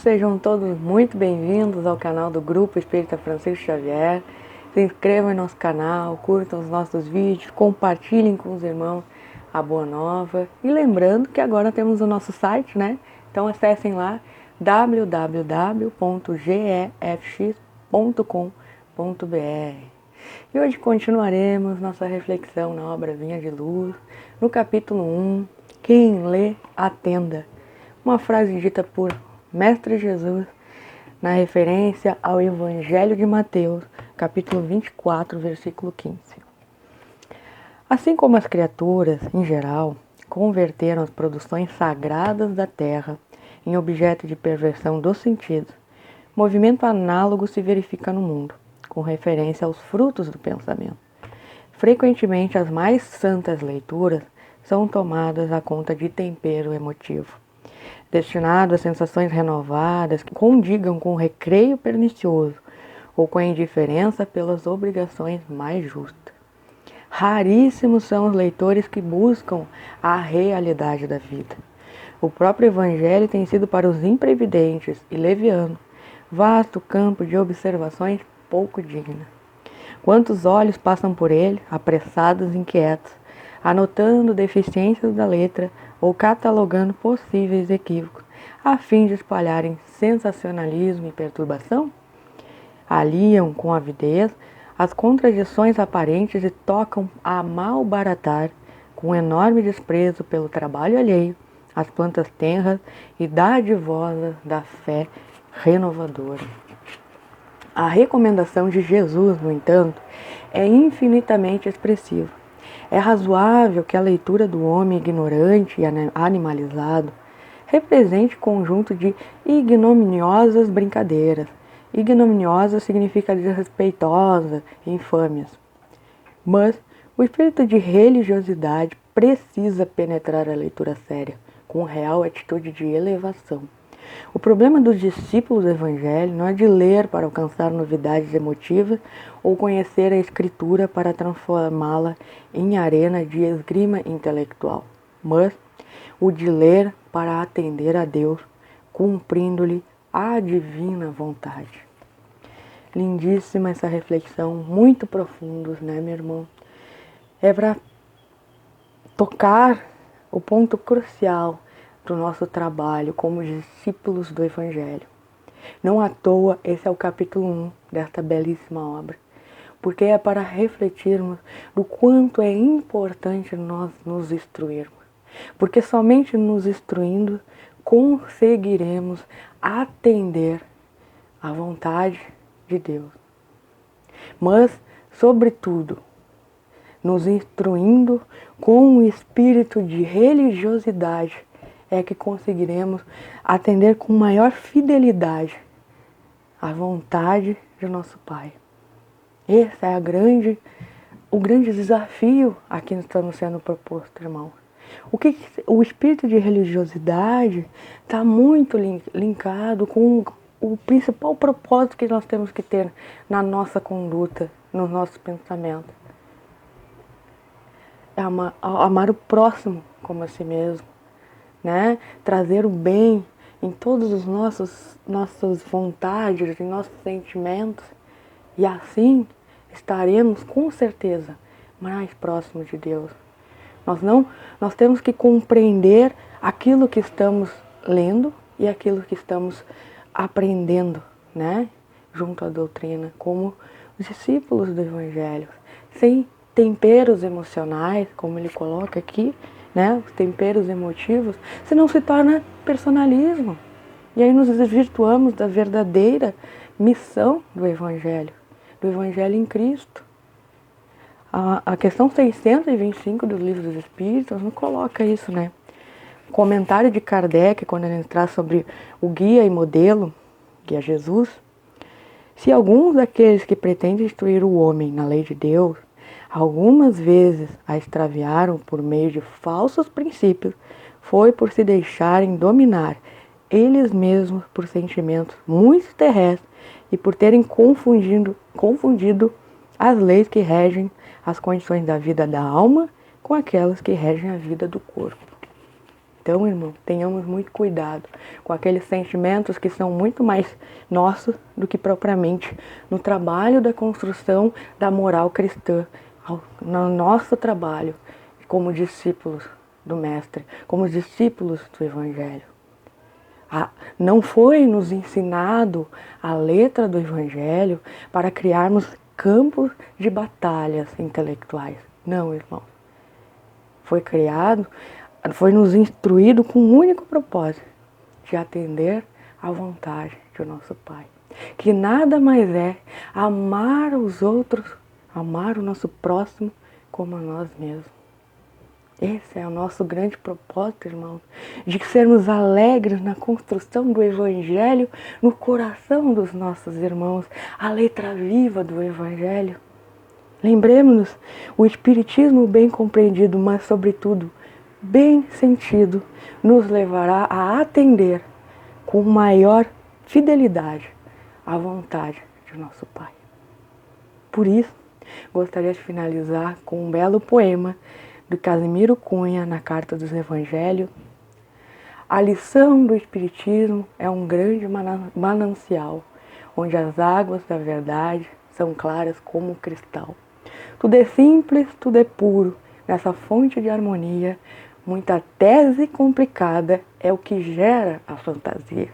sejam todos muito bem-vindos ao canal do Grupo Espírita Francisco Xavier. Se inscrevam em nosso canal, curtam os nossos vídeos, compartilhem com os irmãos a Boa Nova. E lembrando que agora temos o nosso site, né? Então acessem lá www.gefx.com.br. E hoje continuaremos nossa reflexão na obra Vinha de Luz, no capítulo 1, Quem lê, atenda. Uma frase dita por Mestre Jesus, na referência ao Evangelho de Mateus, capítulo 24, versículo 15. Assim como as criaturas, em geral, converteram as produções sagradas da terra em objeto de perversão dos sentidos, movimento análogo se verifica no mundo, com referência aos frutos do pensamento. Frequentemente, as mais santas leituras são tomadas à conta de tempero emotivo, destinado a sensações renovadas que condigam com o recreio pernicioso ou com a indiferença pelas obrigações mais justas. Raríssimos são os leitores que buscam a realidade da vida. O próprio Evangelho tem sido para os imprevidentes e levianos vasto campo de observações pouco dignas. Quantos olhos passam por ele, apressados e inquietos, anotando deficiências da letra ou catalogando possíveis equívocos, a fim de espalharem sensacionalismo e perturbação? Aliam com avidez as contradições aparentes e tocam a malbaratar, com enorme desprezo pelo trabalho alheio, as plantas tenras e dadivosas da fé renovadora. A recomendação de Jesus, no entanto, é infinitamente expressiva. É razoável que a leitura do homem ignorante e animalizado represente conjunto de ignominiosas brincadeiras. Ignominiosa significa desrespeitosa, infâmias. Mas o espírito de religiosidade precisa penetrar a leitura séria, com real atitude de elevação. O problema dos discípulos do Evangelho não é de ler para alcançar novidades emotivas ou conhecer a Escritura para transformá-la em arena de esgrima intelectual, mas o de ler para atender a Deus, cumprindo-lhe a divina vontade. Lindíssima essa reflexão, muito profunda, né, meu irmão? É para tocar o ponto crucial do nosso trabalho como discípulos do Evangelho. Não à toa, esse é o capítulo 1 desta belíssima obra, porque é para refletirmos do quanto é importante nós nos instruirmos, porque somente nos instruindo conseguiremos atender à vontade de Deus. Mas, sobretudo, nos instruindo com um espírito de religiosidade, é que conseguiremos atender com maior fidelidade à vontade de nosso Pai. Esse é o grande desafio a que estamos sendo proposto, irmão. O espírito de religiosidade está muito linkado com o principal propósito que nós temos que ter na nossa conduta, no nosso pensamento. É amar o próximo como a si mesmo, né? Trazer o bem em todos os nossas vontades, em nossos sentimentos, e assim estaremos com certeza mais próximos de Deus. Nós temos que compreender aquilo que estamos lendo e aquilo que estamos aprendendo, né? Junto à doutrina, como os discípulos do Evangelho, sem temperos emocionais, como ele coloca aqui, né? Os temperos emotivos, senão se torna personalismo. E aí nos desvirtuamos da verdadeira missão do Evangelho em Cristo. A questão 625 do Livro dos Espíritos não coloca isso, né? O comentário de Kardec, quando ele traz sobre o guia e modelo, que é Jesus: se alguns daqueles que pretendem instruir o homem na lei de Deus, algumas vezes a extraviaram por meio de falsos princípios, foi por se deixarem dominar eles mesmos por sentimentos muito terrestres e por terem confundido as leis que regem as condições da vida da alma com aquelas que regem a vida do corpo. Então, irmão, tenhamos muito cuidado com aqueles sentimentos que são muito mais nossos do que propriamente no trabalho da construção da moral cristã, no nosso trabalho como discípulos do Mestre, como discípulos do Evangelho. Não foi nos ensinado a letra do Evangelho para criarmos campos de batalhas intelectuais. Não, irmão. Foi nos instruído com um único propósito, de atender à vontade de nosso Pai. Que nada mais é amar os outros, amar o nosso próximo como a nós mesmos. Esse é o nosso grande propósito, irmãos, de sermos alegres na construção do Evangelho no coração dos nossos irmãos, a letra viva do Evangelho. Lembremos-nos, o Espiritismo bem compreendido, mas sobretudo bem sentido, nos levará a atender com maior fidelidade à vontade de nosso Pai. Por isso, gostaria de finalizar com um belo poema do Casimiro Cunha na Carta dos Evangelhos. A lição do Espiritismo é um grande manancial, onde as águas da verdade são claras como o cristal. Tudo é simples, tudo é puro, nessa fonte de harmonia, muita tese complicada é o que gera a fantasia.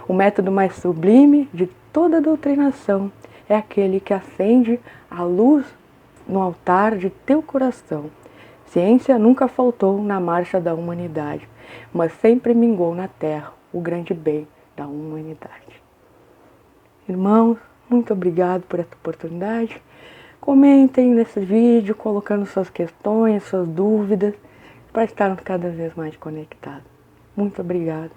O método mais sublime de toda doutrinação é aquele que acende a luz no altar de teu coração. Ciência nunca faltou na marcha da humanidade, mas sempre mingou na terra o grande bem da humanidade. Irmãos, muito obrigado por essa oportunidade. Comentem nesse vídeo, colocando suas questões, suas dúvidas, para estarmos cada vez mais conectados. Muito obrigado.